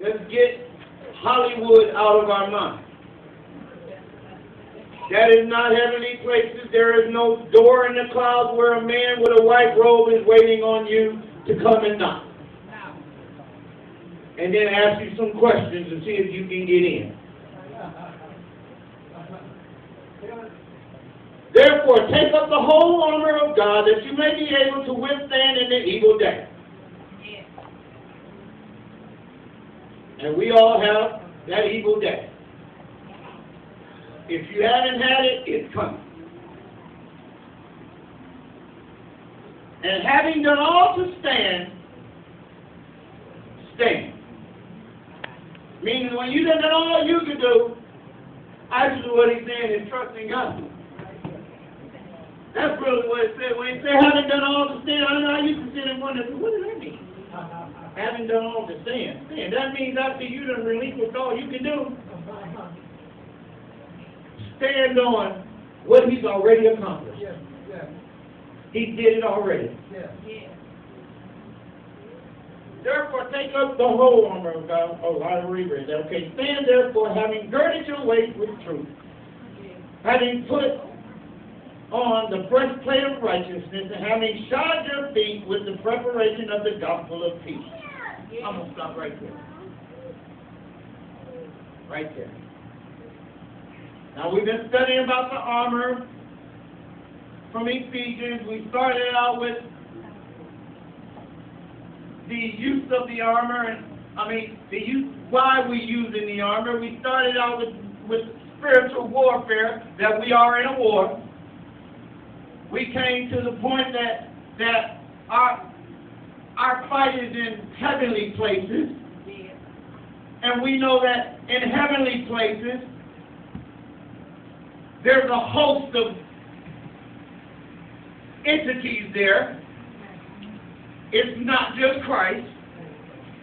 Let's get Hollywood out of our mind. That is not heavenly places. There is no door in the clouds where a man with a white robe is waiting on you to come and knock. And then ask you some questions to see if you can get in. Therefore, take up the whole armor of God that you may be able to withstand in the evil day. And we all have that evil day. If you haven't had it, it's coming. And having done all to stand, stand. Meaning when you done all you can do, actually what he's saying is trust in God. That's really what it said. When he said having done all to stand, I used to sit and wonder, what does that mean? Having done all to stand. Stand. That means after you done relinquished all you can do, stand on what he's already accomplished. Yeah. Yeah. He did it already. Yeah. Yeah. Therefore, take up the whole armor of God. Oh, I reread that. Okay. Stand therefore, having girded your waist with truth, having put on the breastplate of righteousness, and having shod your feet with the preparation of the gospel of peace. Yeah. I'm going to stop right there. Right there. Now, we've been studying about the armor from Ephesians. We started out with the use of the armor, why we using the armor. We started out with spiritual warfare, that we are in a war. We came to the point that our fight is in heavenly places. And we know that in heavenly places, there's a host of entities there. It's not just Christ.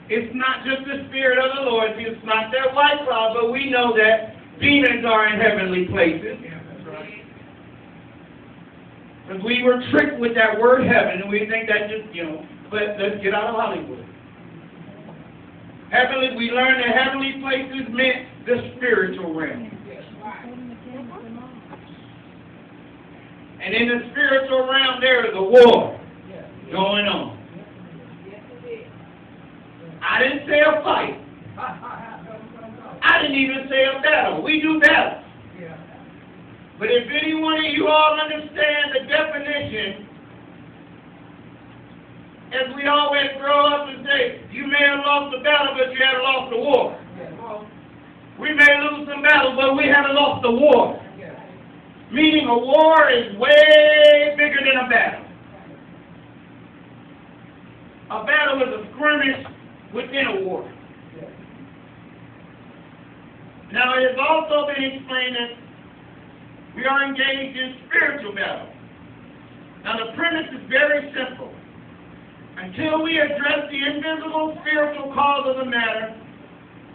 It's not just the Spirit of the Lord. It's not that white cloud, but we know that demons are in heavenly places. Because we were tricked with that word heaven, and we think that just, but let's get out of Hollywood. Heavenly, we learned that heavenly places meant the spiritual realm. And in the spiritual realm, there is a war going on. I didn't say a fight. I didn't even say a battle. We do battles. But if any one of you all understand the definition, as we always grow up and say, you may have lost the battle, but you haven't lost the war. We may lose some battles, but we haven't lost the war. Meaning a war is way bigger than a battle. A battle is a skirmish within a war. Now, it has also been explained that we are engaged in spiritual battle. Now, the premise is very simple. Until we address the invisible spiritual cause of the matter,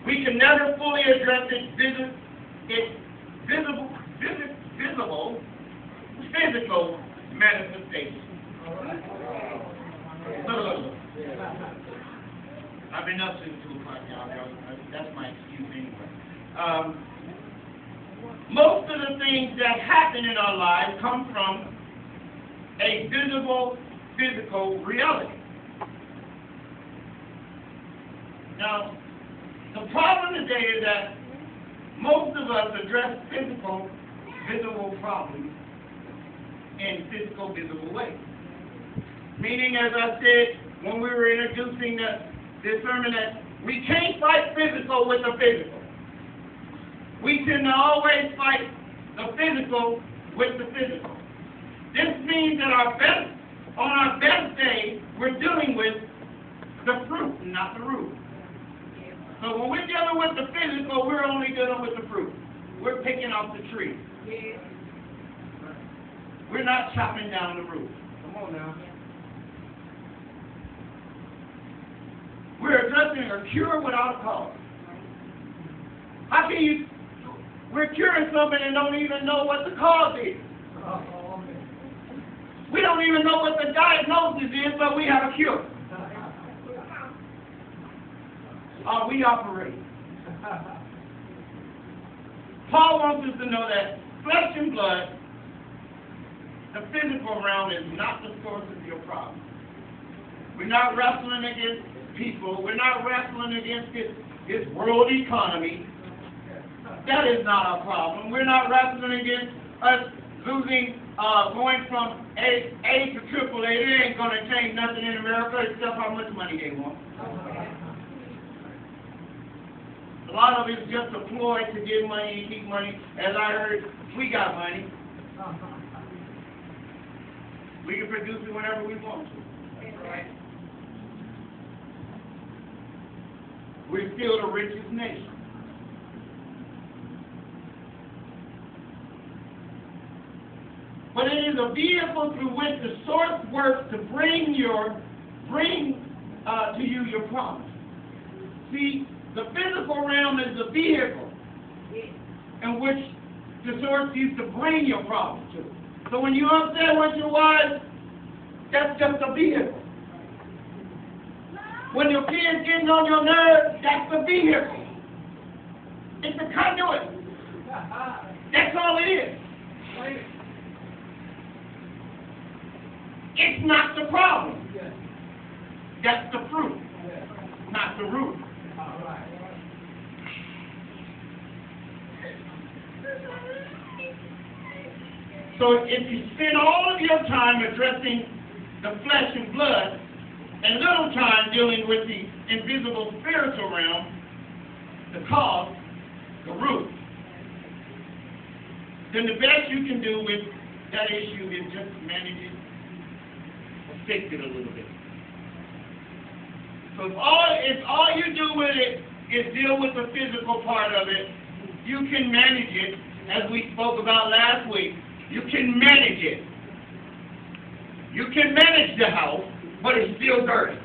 we can never fully address its physical manifestation. I've been up since 2 o'clock, y'all. That's my excuse anyway. Most of the things that happen in our lives come from a physical reality. Now, the problem today is that most of us address visible problems in visible ways. Meaning, as I said when we were introducing this sermon, that we can't fight physical with the physical. We tend to always fight the physical with the physical. This means that on our best day, we're dealing with the fruit, not the root. So when we're dealing with the physical, we're only dealing with the fruit. We're picking off the tree. We're not chopping down the root. Come on now. We're addressing a cure without a cause. How can you... We're curing something and don't even know what the cause is. We don't even know what the diagnosis is, but we have a cure. are we operating? Paul wants us to know that flesh and blood, the physical realm, is not the source of your problem. We're not wrestling against people. We're not wrestling against this world economy. That is not our problem. We're not wrestling against us losing, going from A to AAA. It ain't going to change nothing in America except how much money they want. A lot of it's just a ploy to get money and keep money. As I heard, we got money. We can produce it whenever we want to. We're still the richest nation. But it is a vehicle through which the source works to bring to you your promise. See, the physical realm is the vehicle in which the source used to bring your promise to. So when you upset with your wife, that's just a vehicle. When your kids getting on your nerves, that's the vehicle. It's a conduit. That's all it is. It's not the problem. That's the fruit, not the root. So if you spend all of your time addressing the flesh and blood and little time dealing with the invisible spiritual realm, the cause, the root, then the best you can do with that issue is just manage it or fix it a little bit. So if all you do with it is deal with the physical part of it, you can manage it, as we spoke about last week. You can manage it. You can manage the house, but it's still dirty.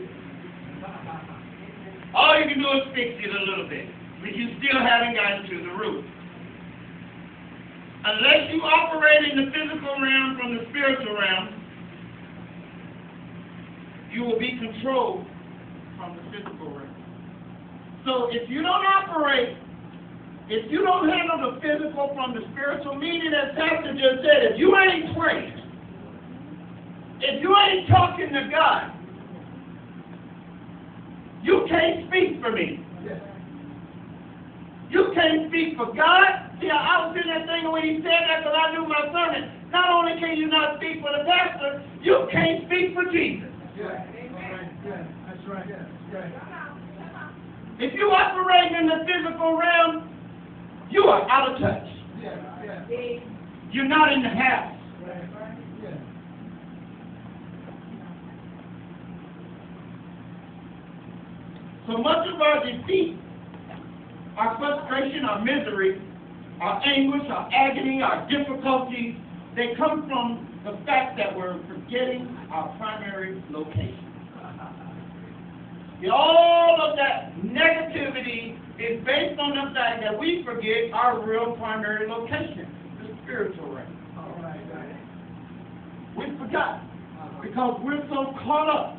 All you can do is fix it a little bit, but you still haven't gotten to the root. Unless you operate in the physical realm from the spiritual realm, you will be controlled from the physical realm. So if you don't operate, if you don't handle the physical from the spiritual, meaning as Pastor just said, if you ain't praying, if you ain't talking to God, you can't speak for me. You can't speak for God. See, I was in that thing when he said that because I knew my sermon. Not only can you not speak for the pastor, you can't speak for Jesus. That's right. If you operate in the physical realm, you are out of touch. You're not in the house. So much of our defeat, our frustration, our misery, our anguish, our agony, our difficulties, they come from the fact that we're forgetting our primary location. All of that negativity is based on the fact that we forget our real primary location, the spiritual realm. We forgot because we're so caught up.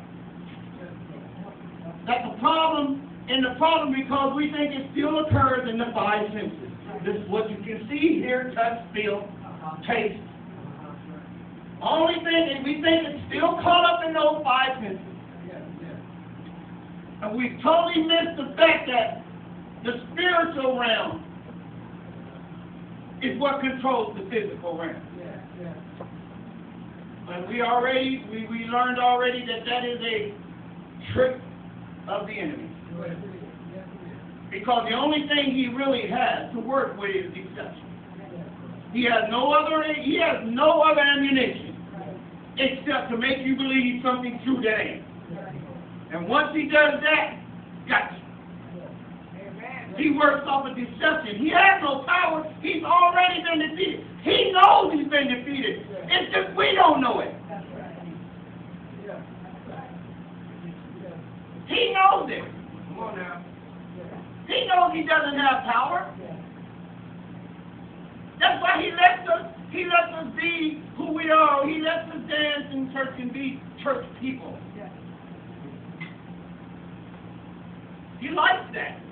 That's a problem, and the problem because we think it still occurs in the five senses. This is what you can see, hear, touch, feel, taste. Only thing is we think it's still caught up in those five senses. And we totally missed the fact that the spiritual realm is what controls the physical realm. And we learned already that is a trick of the enemy. Because the only thing he really has to work with is deception. He has no other ammunition except to make you believe something true that ain't. And once he does that, gotcha. He works off of deception. He has no power. He's already been defeated. He knows he's been defeated. It's just we don't know it. He knows it. Come on now. He knows he doesn't have power. That's why he lets us be who we are. He lets us dance in church and be church people. You like that.